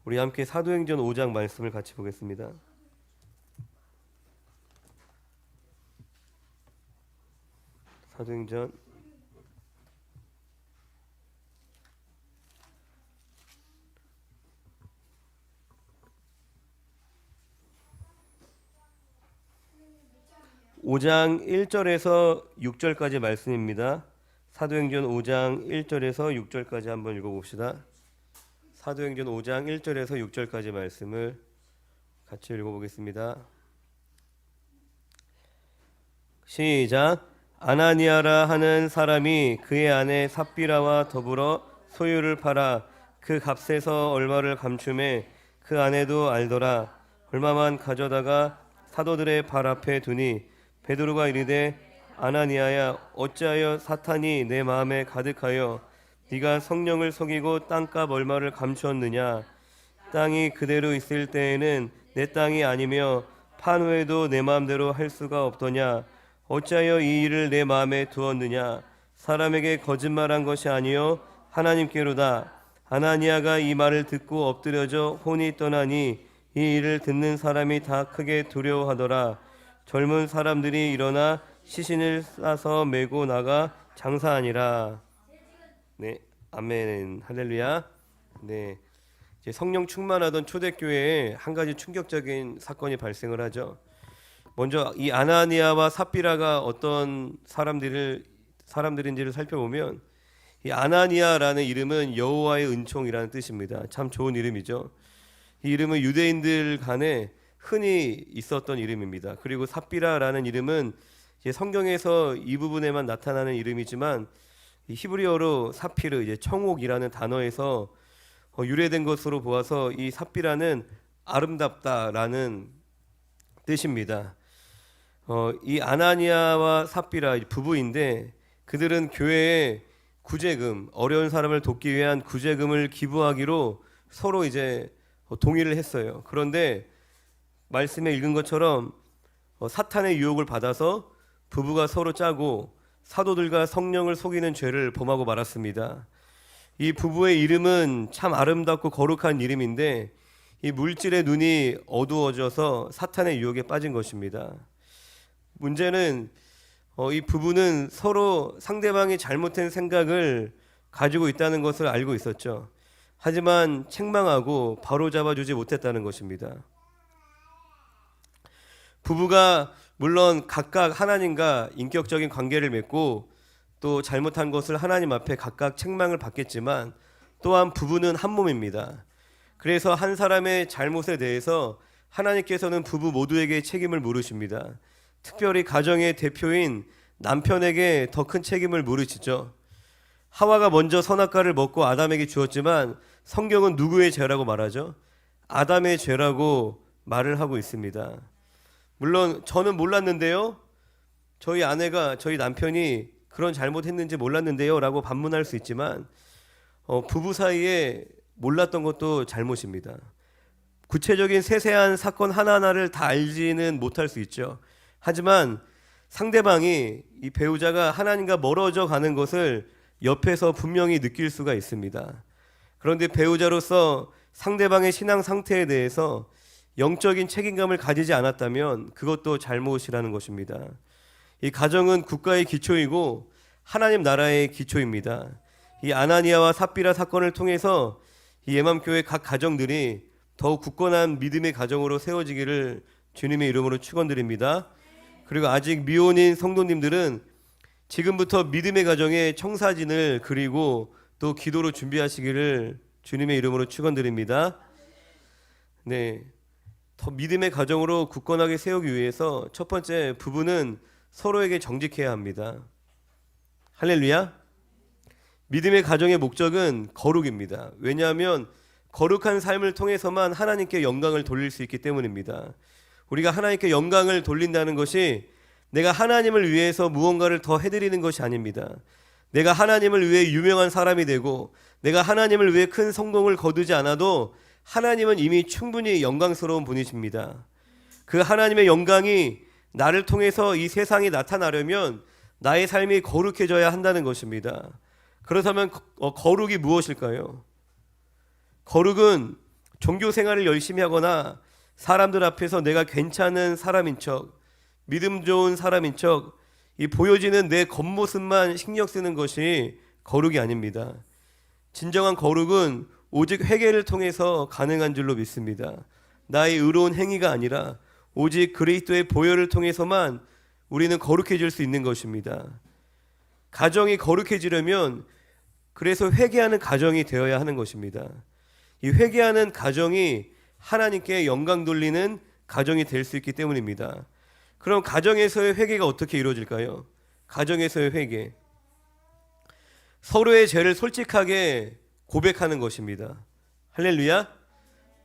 우리 함께 사도행전 5장 말씀을 같이 보겠습니다. 사도행전 5장 1절에서 6절까지 말씀입니다. 사도행전 5장 1절에서 6절까지 한번 읽어봅시다. 사도행전 5장 1절에서 6절까지 말씀을 같이 읽어보겠습니다. 시작. 아나니아라 하는 사람이 그의 아내 삽비라와 더불어 소유를 팔아 그 값에서 얼마를 감춤해 그 아내도 알더라. 얼마만 가져다가 사도들의 발 앞에 두니 베드로가 이르되 아나니아야, 어찌하여 사탄이 내 마음에 가득하여 네가 성령을 속이고 땅값 얼마를 감추었느냐. 땅이 그대로 있을 때에는 내 땅이 아니며 판 후에도 내 마음대로 할 수가 없더냐. 어찌하여 이 일을 내 마음에 두었느냐. 사람에게 거짓말한 것이 아니요 하나님께로다. 아나니아가 이 말을 듣고 엎드려져 혼이 떠나니 이 일을 듣는 사람이 다 크게 두려워하더라. 젊은 사람들이 일어나 시신을 싸서 메고 나가 장사하니라. 네, 아멘, 할렐루야. 네, 이제 성령 충만하던 초대교회에 한 가지 충격적인 사건이 발생을 하죠. 먼저 이 아나니아와 삽비라가 어떤 사람들인지를 살펴보면, 이 아나니아라는 이름은 여호와의 은총이라는 뜻입니다. 참 좋은 이름이죠. 이 이름은 유대인들 간에 흔히 있었던 이름입니다. 그리고 삽비라라는 이름은 이제 성경에서 이 부분에만 나타나는 이름이지만 히브리어로 사피르, 이제 청옥이라는 단어에서 유래된 것으로 보아서 이 삽비라는 아름답다라는 뜻입니다. 이 아나니아와 삽비라 부부인데 그들은 교회에 구제금, 어려운 사람을 돕기 위한 구제금을 기부하기로 서로 이제 동의를 했어요. 그런데 말씀에 읽은 것처럼 사탄의 유혹을 받아서 부부가 서로 짜고 사도들과 성령을 속이는 죄를 범하고 말았습니다. 이 부부의 이름은 참 아름답고 거룩한 이름인데 이 물질의 눈이 어두워져서 사탄의 유혹에 빠진 것입니다. 문제는 이 부부는 서로 상대방이 잘못된 생각을 가지고 있다는 것을 알고 있었죠. 하지만 책망하고 바로잡아주지 못했다는 것입니다. 부부가 물론 각각 하나님과 인격적인 관계를 맺고 또 잘못한 것을 하나님 앞에 각각 책망을 받겠지만 또한 부부는 한 몸입니다. 그래서 한 사람의 잘못에 대해서 하나님께서는 부부 모두에게 책임을 물으십니다. 특별히 가정의 대표인 남편에게 더 큰 책임을 물으시죠. 하와가 먼저 선악과를 먹고 아담에게 주었지만 성경은 누구의 죄라고 말하죠? 아담의 죄라고 말을 하고 있습니다. 물론 저는 몰랐는데요, 저희 남편이 그런 잘못했는지 몰랐는데요 라고 반문할 수 있지만 부부 사이에 몰랐던 것도 잘못입니다. 구체적인 세세한 사건 하나하나를 다 알지는 못할 수 있죠. 하지만 상대방이, 이 배우자가 하나님과 멀어져 가는 것을 옆에서 분명히 느낄 수가 있습니다. 그런데 배우자로서 상대방의 신앙 상태에 대해서 영적인 책임감을 가지지 않았다면 그것도 잘못이라는 것입니다. 이 가정은 국가의 기초이고 하나님 나라의 기초입니다. 이 아나니아와 삽비라 사건을 통해서 이 예맘교회 각 가정들이 더욱 굳건한 믿음의 가정으로 세워지기를 주님의 이름으로 축원드립니다. 그리고 아직 미혼인 성도님들은 지금부터 믿음의 가정에 청사진을 그리고 또 기도로 준비하시기를 주님의 이름으로 축원드립니다. 네, 더 믿음의 가정으로 굳건하게 세우기 위해서 첫 번째, 부부는 서로에게 정직해야 합니다. 할렐루야. 믿음의 가정의 목적은 거룩입니다. 왜냐하면 거룩한 삶을 통해서만 하나님께 영광을 돌릴 수 있기 때문입니다. 우리가 하나님께 영광을 돌린다는 것이 내가 하나님을 위해서 무언가를 더 해드리는 것이 아닙니다. 내가 하나님을 위해 유명한 사람이 되고 내가 하나님을 위해 큰 성공을 거두지 않아도 하나님은 이미 충분히 영광스러운 분이십니다. 그 하나님의 영광이 나를 통해서 이 세상에 나타나려면 나의 삶이 거룩해져야 한다는 것입니다. 그렇다면 거룩이 무엇일까요? 거룩은 종교 생활을 열심히 하거나 사람들 앞에서 내가 괜찮은 사람인 척, 믿음 좋은 사람인 척, 이 보여지는 내 겉모습만 신경 쓰는 것이 거룩이 아닙니다. 진정한 거룩은 오직 회개를 통해서 가능한 줄로 믿습니다. 나의 의로운 행위가 아니라 오직 그리스도의 보혈을 통해서만 우리는 거룩해질 수 있는 것입니다. 가정이 거룩해지려면 그래서 회개하는 가정이 되어야 하는 것입니다. 이 회개하는 가정이 하나님께 영광 돌리는 가정이 될 수 있기 때문입니다. 그럼 가정에서의 회개가 어떻게 이루어질까요? 가정에서의 회개, 서로의 죄를 솔직하게 고백하는 것입니다. 할렐루야.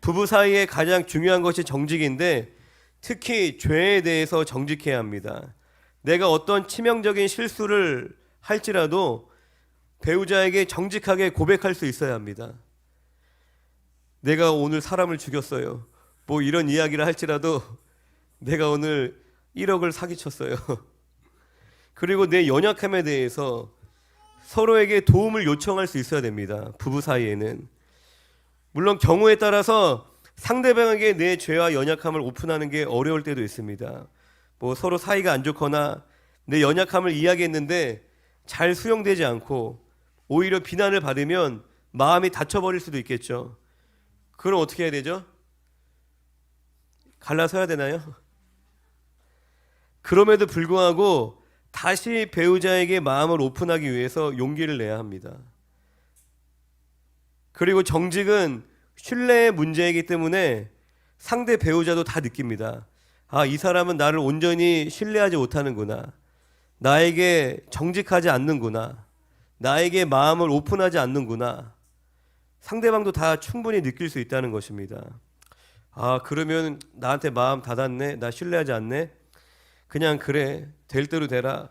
부부 사이에 가장 중요한 것이 정직인데 특히 죄에 대해서 정직해야 합니다. 내가 어떤 치명적인 실수를 할지라도 배우자에게 정직하게 고백할 수 있어야 합니다. 내가 오늘 사람을 죽였어요. 뭐 이런 이야기를 할지라도 내가 오늘 1억을 사기쳤어요. 그리고 내 연약함에 대해서 서로에게 도움을 요청할 수 있어야 됩니다. 부부 사이에는. 물론 경우에 따라서 상대방에게 내 죄와 연약함을 오픈하는 게 어려울 때도 있습니다. 뭐 서로 사이가 안 좋거나 내 연약함을 이야기했는데 잘 수용되지 않고 오히려 비난을 받으면 마음이 다쳐버릴 수도 있겠죠. 그럼 어떻게 해야 되죠? 갈라서야 되나요? 그럼에도 불구하고 다시 배우자에게 마음을 오픈하기 위해서 용기를 내야 합니다. 그리고 정직은 신뢰의 문제이기 때문에 상대 배우자도 다 느낍니다. 아, 이 사람은 나를 온전히 신뢰하지 못하는구나. 나에게 정직하지 않는구나. 나에게 마음을 오픈하지 않는구나. 상대방도 다 충분히 느낄 수 있다는 것입니다. 아, 그러면 나한테 마음 닫았네. 나 신뢰하지 않네. 그냥 그래. 될 대로 되라.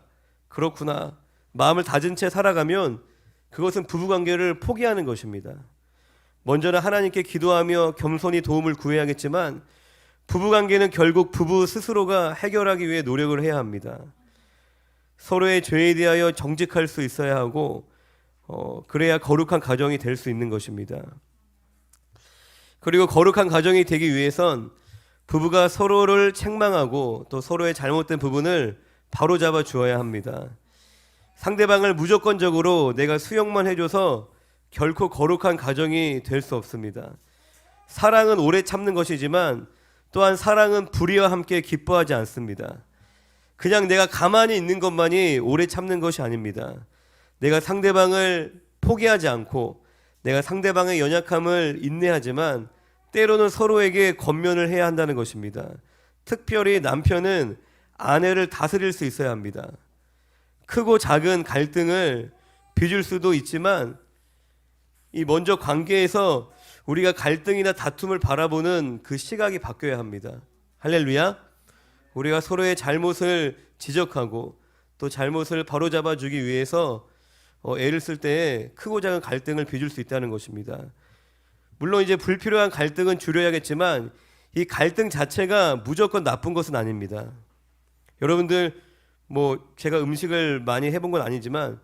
그렇구나. 마음을 닫은 채 살아가면 그것은 부부관계를 포기하는 것입니다. 먼저는 하나님께 기도하며 겸손히 도움을 구해야겠지만 부부관계는 결국 부부 스스로가 해결하기 위해 노력을 해야 합니다. 서로의 죄에 대하여 정직할 수 있어야 하고 그래야 거룩한 가정이 될 수 있는 것입니다. 그리고 거룩한 가정이 되기 위해선 부부가 서로를 책망하고 또 서로의 잘못된 부분을 바로잡아 주어야 합니다. 상대방을 무조건적으로 내가 수용만 해줘서 결코 거룩한 가정이 될 수 없습니다. 사랑은 오래 참는 것이지만 또한 사랑은 불의와 함께 기뻐하지 않습니다. 그냥 내가 가만히 있는 것만이 오래 참는 것이 아닙니다. 내가 상대방을 포기하지 않고 내가 상대방의 연약함을 인내하지만 때로는 서로에게 권면을 해야 한다는 것입니다. 특별히 남편은 아내를 다스릴 수 있어야 합니다. 크고 작은 갈등을 빚을 수도 있지만 이 먼저 관계에서 우리가 갈등이나 다툼을 바라보는 그 시각이 바뀌어야 합니다. 할렐루야. 우리가 서로의 잘못을 지적하고 또 잘못을 바로잡아 주기 위해서 애를 쓸 때 크고 작은 갈등을 빚을 수 있다는 것입니다. 물론 이제 불필요한 갈등은 줄여야겠지만 이 갈등 자체가 무조건 나쁜 것은 아닙니다. 여러분들 뭐 제가 음식을 많이 해본 건 아니지만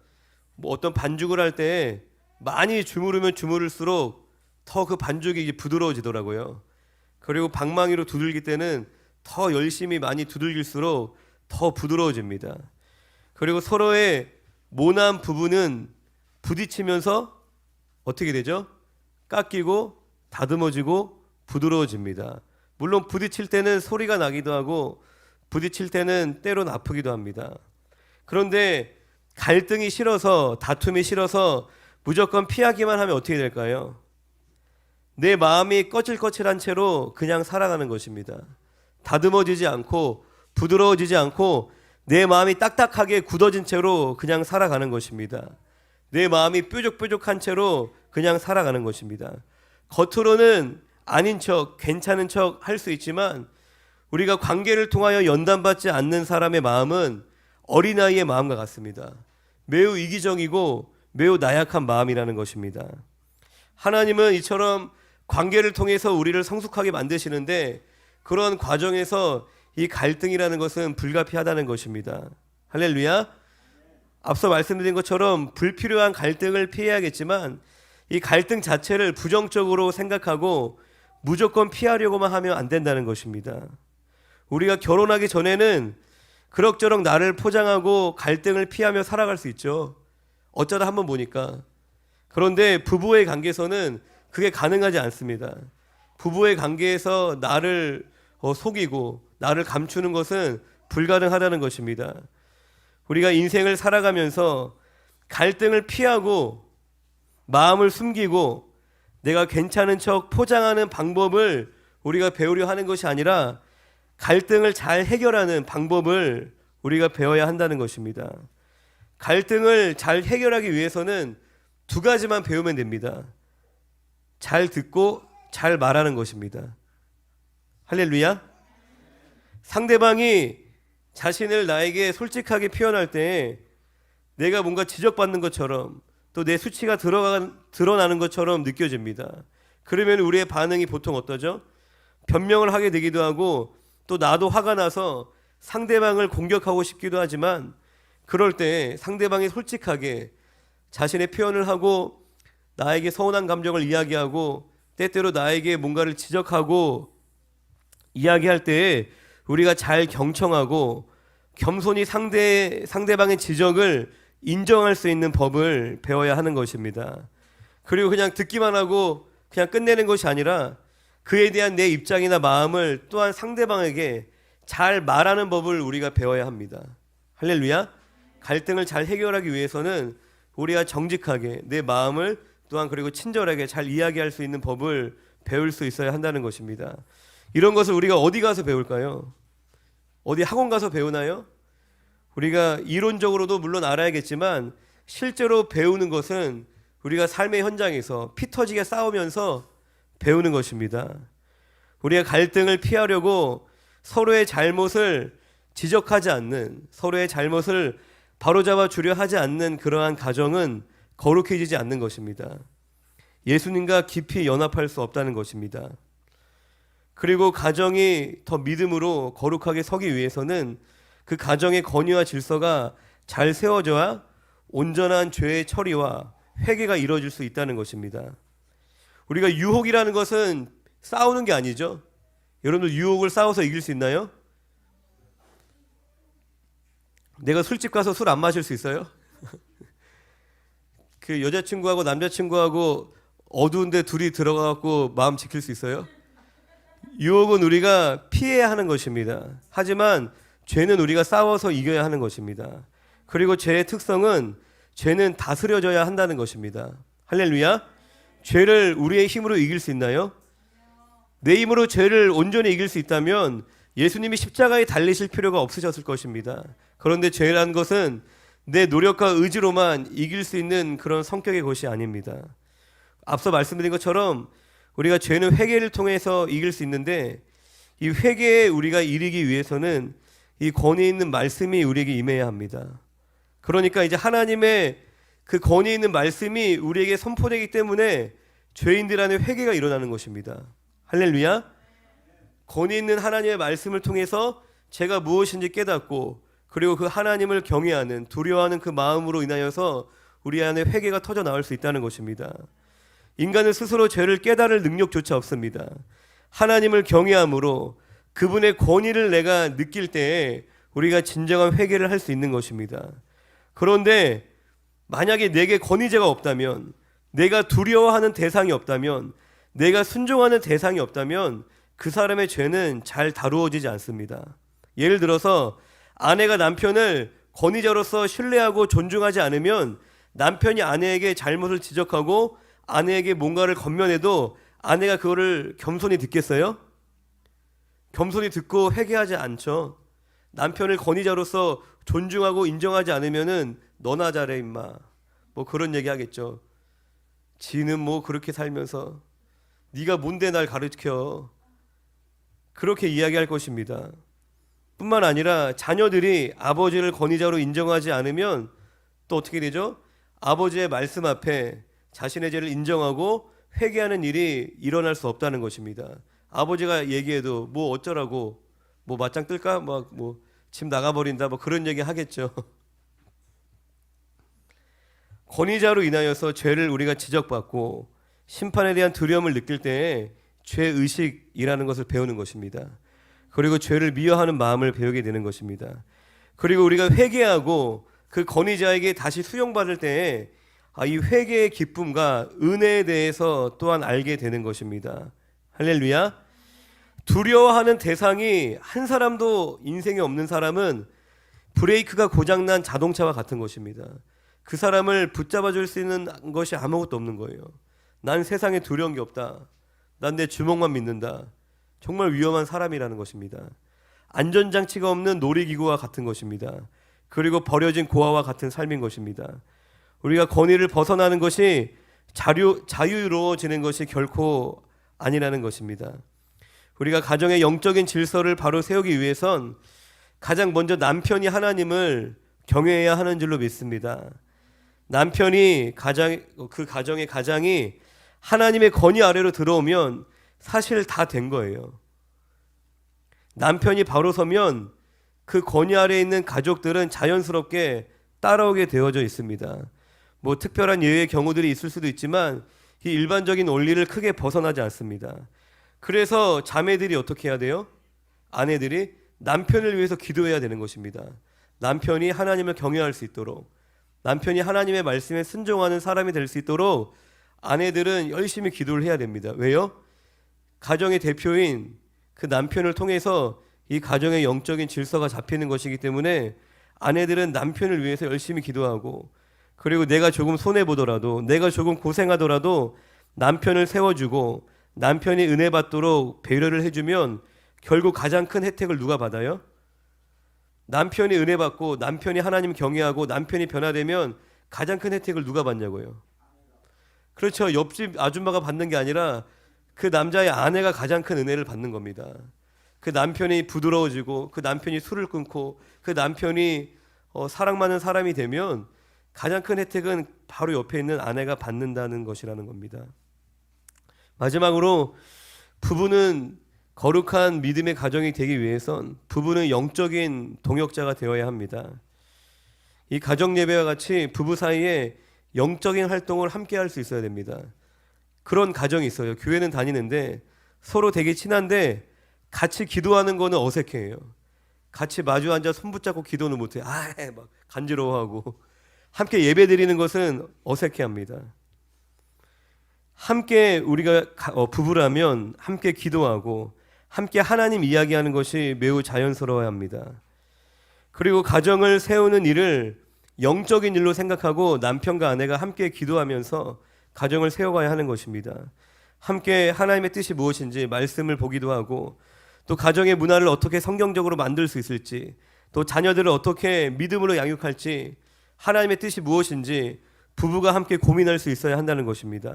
뭐 어떤 반죽을 할 때 많이 주무르면 주무를수록 더 그 반죽이 부드러워지더라고요. 그리고 방망이로 두들길 때는 더 열심히 많이 두들길수록 더 부드러워집니다. 그리고 서로의 모난 부분은 부딪히면서 어떻게 되죠? 깎이고 다듬어지고 부드러워집니다. 물론 부딪힐 때는 소리가 나기도 하고 부딪힐 때는 때론 아프기도 합니다. 그런데 갈등이 싫어서 다툼이 싫어서 무조건 피하기만 하면 어떻게 될까요? 내 마음이 거칠거칠한 채로 그냥 살아가는 것입니다. 다듬어지지 않고 부드러워지지 않고 내 마음이 딱딱하게 굳어진 채로 그냥 살아가는 것입니다. 내 마음이 뾰족뾰족한 채로 그냥 살아가는 것입니다. 겉으로는 아닌 척, 괜찮은 척 할 수 있지만 우리가 관계를 통하여 연단받지 않는 사람의 마음은 어린아이의 마음과 같습니다. 매우 이기적이고 매우 나약한 마음이라는 것입니다. 하나님은 이처럼 관계를 통해서 우리를 성숙하게 만드시는데 그런 과정에서 이 갈등이라는 것은 불가피하다는 것입니다. 할렐루야. 앞서 말씀드린 것처럼 불필요한 갈등을 피해야겠지만 이 갈등 자체를 부정적으로 생각하고 무조건 피하려고만 하면 안 된다는 것입니다. 우리가 결혼하기 전에는 그럭저럭 나를 포장하고 갈등을 피하며 살아갈 수 있죠. 어쩌다 한번 보니까. 그런데 부부의 관계에서는 그게 가능하지 않습니다. 부부의 관계에서 나를 속이고 나를 감추는 것은 불가능하다는 것입니다. 우리가 인생을 살아가면서 갈등을 피하고 마음을 숨기고 내가 괜찮은 척 포장하는 방법을 우리가 배우려 하는 것이 아니라 갈등을 잘 해결하는 방법을 우리가 배워야 한다는 것입니다. 갈등을 잘 해결하기 위해서는 두 가지만 배우면 됩니다. 잘 듣고 잘 말하는 것입니다. 할렐루야. 상대방이 자신을 나에게 솔직하게 표현할 때 내가 뭔가 지적받는 것처럼 또 내 수치가 드러나는 것처럼 느껴집니다. 그러면 우리의 반응이 보통 어떠죠? 변명을 하게 되기도 하고 또 나도 화가 나서 상대방을 공격하고 싶기도 하지만 그럴 때 상대방이 솔직하게 자신의 표현을 하고 나에게 서운한 감정을 이야기하고 때때로 나에게 뭔가를 지적하고 이야기할 때 우리가 잘 경청하고 겸손히 상대방의 지적을 인정할 수 있는 법을 배워야 하는 것입니다. 그리고 그냥 듣기만 하고 그냥 끝내는 것이 아니라 그에 대한 내 입장이나 마음을 또한 상대방에게 잘 말하는 법을 우리가 배워야 합니다. 할렐루야. 갈등을 잘 해결하기 위해서는 우리가 정직하게 내 마음을 또한 그리고 친절하게 잘 이야기할 수 있는 법을 배울 수 있어야 한다는 것입니다. 이런 것을 우리가 어디 가서 배울까요? 어디 학원 가서 배우나요? 우리가 이론적으로도 물론 알아야겠지만 실제로 배우는 것은 우리가 삶의 현장에서 피 터지게 싸우면서 배우는 것입니다. 우리가 갈등을 피하려고 서로의 잘못을 지적하지 않는, 서로의 잘못을 바로잡아 주려 하지 않는 그러한 가정은 거룩해지지 않는 것입니다. 예수님과 깊이 연합할 수 없다는 것입니다. 그리고 가정이 더 믿음으로 거룩하게 서기 위해서는 그 가정의 건의와 질서가 잘 세워져야 온전한 죄의 처리와 회개가 이루어질 수 있다는 것입니다. 우리가 유혹이라는 것은 싸우는 게 아니죠. 여러분들 유혹을 싸워서 이길 수 있나요? 내가 술집 가서 술 안 마실 수 있어요? 그 여자친구하고 남자친구하고 어두운데 둘이 들어가갖고 마음 지킬 수 있어요? 유혹은 우리가 피해야 하는 것입니다. 하지만 죄는 우리가 싸워서 이겨야 하는 것입니다. 그리고 죄의 특성은 죄는 다스려져야 한다는 것입니다. 할렐루야. 죄를 우리의 힘으로 이길 수 있나요? 내 힘으로 죄를 온전히 이길 수 있다면 예수님이 십자가에 달리실 필요가 없으셨을 것입니다. 그런데 죄라는 것은 내 노력과 의지로만 이길 수 있는 그런 성격의 것이 아닙니다. 앞서 말씀드린 것처럼 우리가 죄는 회개를 통해서 이길 수 있는데 이 회개에 우리가 이르기 위해서는 이 권위 있는 말씀이 우리에게 임해야 합니다. 그러니까 이제 하나님의 그 권위 있는 말씀이 우리에게 선포되기 때문에 죄인들 안에 회개가 일어나는 것입니다. 할렐루야. 권위 있는 하나님의 말씀을 통해서 제가 무엇인지 깨닫고 그리고 그 하나님을 경외하는 두려워하는 그 마음으로 인하여서 우리 안에 회개가 터져 나올 수 있다는 것입니다. 인간은 스스로 죄를 깨달을 능력조차 없습니다. 하나님을 경외함으로 그분의 권위를 내가 느낄 때에 우리가 진정한 회개를 할 수 있는 것입니다. 그런데 만약에 내게 권위자가 없다면, 내가 두려워하는 대상이 없다면, 내가 순종하는 대상이 없다면 그 사람의 죄는 잘 다루어지지 않습니다. 예를 들어서 아내가 남편을 권위자로서 신뢰하고 존중하지 않으면 남편이 아내에게 잘못을 지적하고 아내에게 뭔가를 건면해도 아내가 그거를 겸손히 듣겠어요? 겸손히 듣고 회개하지 않죠. 남편을 권위자로서 존중하고 인정하지 않으면은 너나 잘해 임마 뭐 그런 얘기 하겠죠. 지는 뭐 그렇게 살면서 네가 뭔데 날 가르쳐, 그렇게 이야기할 것입니다. 뿐만 아니라 자녀들이 아버지를 권위자로 인정하지 않으면 또 어떻게 되죠? 아버지의 말씀 앞에 자신의 죄를 인정하고 회개하는 일이 일어날 수 없다는 것입니다. 아버지가 얘기해도 뭐 어쩌라고, 뭐 맞짱 뜰까, 막 뭐 집 나가버린다, 뭐 그런 얘기 하겠죠. 권위자로 인하여서 죄를 우리가 지적받고 심판에 대한 두려움을 느낄 때에 죄의식이라는 것을 배우는 것입니다. 그리고 죄를 미워하는 마음을 배우게 되는 것입니다. 그리고 우리가 회개하고 그 권위자에게 다시 수용받을 때에 이 회개의 기쁨과 은혜에 대해서 또한 알게 되는 것입니다. 할렐루야. 두려워하는 대상이 한 사람도 인생에 없는 사람은 브레이크가 고장난 자동차와 같은 것입니다. 그 사람을 붙잡아 줄 수 있는 것이 아무것도 없는 거예요. 난 세상에 두려운 게 없다. 난 내 주먹만 믿는다. 정말 위험한 사람이라는 것입니다. 안전장치가 없는 놀이기구와 같은 것입니다. 그리고 버려진 고아와 같은 삶인 것입니다. 우리가 권위를 벗어나는 것이 자유로워지는 것이 결코 아니라는 것입니다. 우리가 가정의 영적인 질서를 바로 세우기 위해선 가장 먼저 남편이 하나님을 경외해야 하는 줄로 믿습니다. 남편이 그 가정의 가장이 하나님의 권위 아래로 들어오면 사실 다 된 거예요. 남편이 바로 서면 그 권위 아래에 있는 가족들은 자연스럽게 따라오게 되어져 있습니다. 뭐 특별한 예외의 경우들이 있을 수도 있지만 이 일반적인 원리를 크게 벗어나지 않습니다. 그래서 자매들이 어떻게 해야 돼요? 아내들이 남편을 위해서 기도해야 되는 것입니다. 남편이 하나님을 경외할 수 있도록, 남편이 하나님의 말씀에 순종하는 사람이 될 수 있도록 아내들은 열심히 기도를 해야 됩니다. 왜요? 가정의 대표인 그 남편을 통해서 이 가정의 영적인 질서가 잡히는 것이기 때문에 아내들은 남편을 위해서 열심히 기도하고, 그리고 내가 조금 손해보더라도, 내가 조금 고생하더라도 남편을 세워주고 남편이 은혜 받도록 배려를 해주면 결국 가장 큰 혜택을 누가 받아요? 남편이 은혜 받고 남편이 하나님 경외하고 남편이 변화되면 가장 큰 혜택을 누가 받냐고요? 그렇죠. 옆집 아줌마가 받는 게 아니라 그 남자의 아내가 가장 큰 은혜를 받는 겁니다. 그 남편이 부드러워지고 그 남편이 술을 끊고 그 남편이 사랑 많은 사람이 되면 가장 큰 혜택은 바로 옆에 있는 아내가 받는다는 것이라는 겁니다. 마지막으로 부부는 거룩한 믿음의 가정이 되기 위해선 부부는 영적인 동역자가 되어야 합니다. 이 가정 예배와 같이 부부 사이에 영적인 활동을 함께 할 수 있어야 됩니다. 그런 가정이 있어요. 교회는 다니는데 서로 되게 친한데 같이 기도하는 거는 어색해요. 같이 마주 앉아 손 붙잡고 기도는 못해요. 막 간지러워하고. 함께 예배 드리는 것은 어색해합니다. 함께 우리가 부부라면 함께 기도하고 함께 하나님 이야기하는 것이 매우 자연스러워야 합니다. 그리고 가정을 세우는 일을 영적인 일로 생각하고 남편과 아내가 함께 기도하면서 가정을 세워가야 하는 것입니다. 함께 하나님의 뜻이 무엇인지 말씀을 보기도 하고, 또 가정의 문화를 어떻게 성경적으로 만들 수 있을지, 또 자녀들을 어떻게 믿음으로 양육할지, 하나님의 뜻이 무엇인지 부부가 함께 고민할 수 있어야 한다는 것입니다.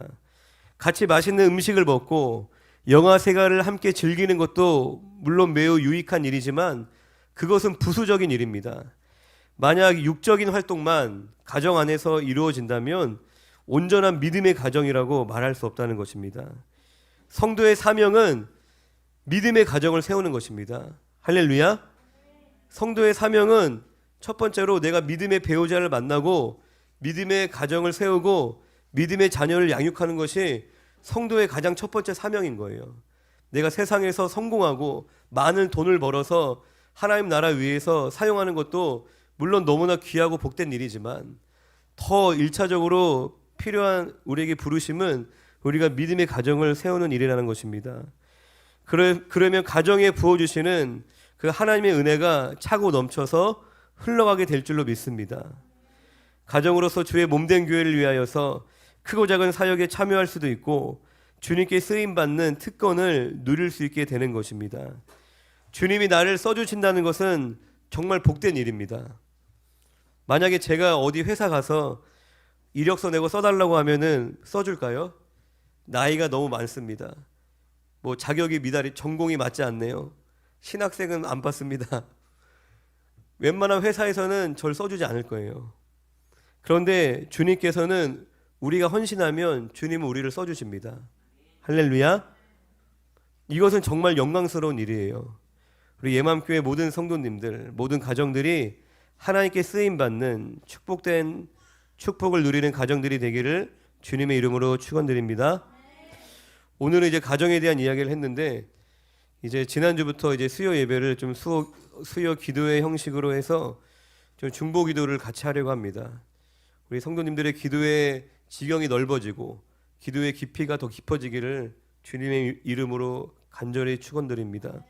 같이 맛있는 음식을 먹고 영화 생활을 함께 즐기는 것도 물론 매우 유익한 일이지만 그것은 부수적인 일입니다. 만약 육적인 활동만 가정 안에서 이루어진다면 온전한 믿음의 가정이라고 말할 수 없다는 것입니다. 성도의 사명은 믿음의 가정을 세우는 것입니다. 할렐루야. 성도의 사명은 첫 번째로 내가 믿음의 배우자를 만나고 믿음의 가정을 세우고 믿음의 자녀를 양육하는 것이 성도의 가장 첫 번째 사명인 거예요. 내가 세상에서 성공하고 많은 돈을 벌어서 하나님 나라 위해서 사용하는 것도 물론 너무나 귀하고 복된 일이지만 더 1차적으로 필요한 우리에게 부르심은 우리가 믿음의 가정을 세우는 일이라는 것입니다. 그러면 가정에 부어주시는 그 하나님의 은혜가 차고 넘쳐서 흘러가게 될 줄로 믿습니다. 가정으로서 주의 몸된 교회를 위하여서 크고 작은 사역에 참여할 수도 있고 주님께 쓰임받는 특권을 누릴 수 있게 되는 것입니다. 주님이 나를 써주신다는 것은 정말 복된 일입니다. 만약에 제가 어디 회사 가서 이력서 내고 써달라고 하면은 써줄까요? 나이가 너무 많습니다. 뭐 자격이 미달이 전공이 맞지 않네요. 신학생은 안 받습니다. 웬만한 회사에서는 절 써주지 않을 거예요. 그런데 주님께서는 우리가 헌신하면 주님은 우리를 써주십니다. 할렐루야. 이것은 정말 영광스러운 일이에요. 우리 예맘교회 모든 성도님들, 모든 가정들이 하나님께 쓰임받는 축복된 축복을 누리는 가정들이 되기를 주님의 이름으로 축원드립니다. 오늘은 이제 가정에 대한 이야기를 했는데 이제 지난주부터 이제 수요 예배를 좀 수요 기도의 형식으로 해서 좀 중보 기도를 같이 하려고 합니다. 우리 성도님들의 기도의 지경이 넓어지고 기도의 깊이가 더 깊어지기를 주님의 이름으로 간절히 축원드립니다.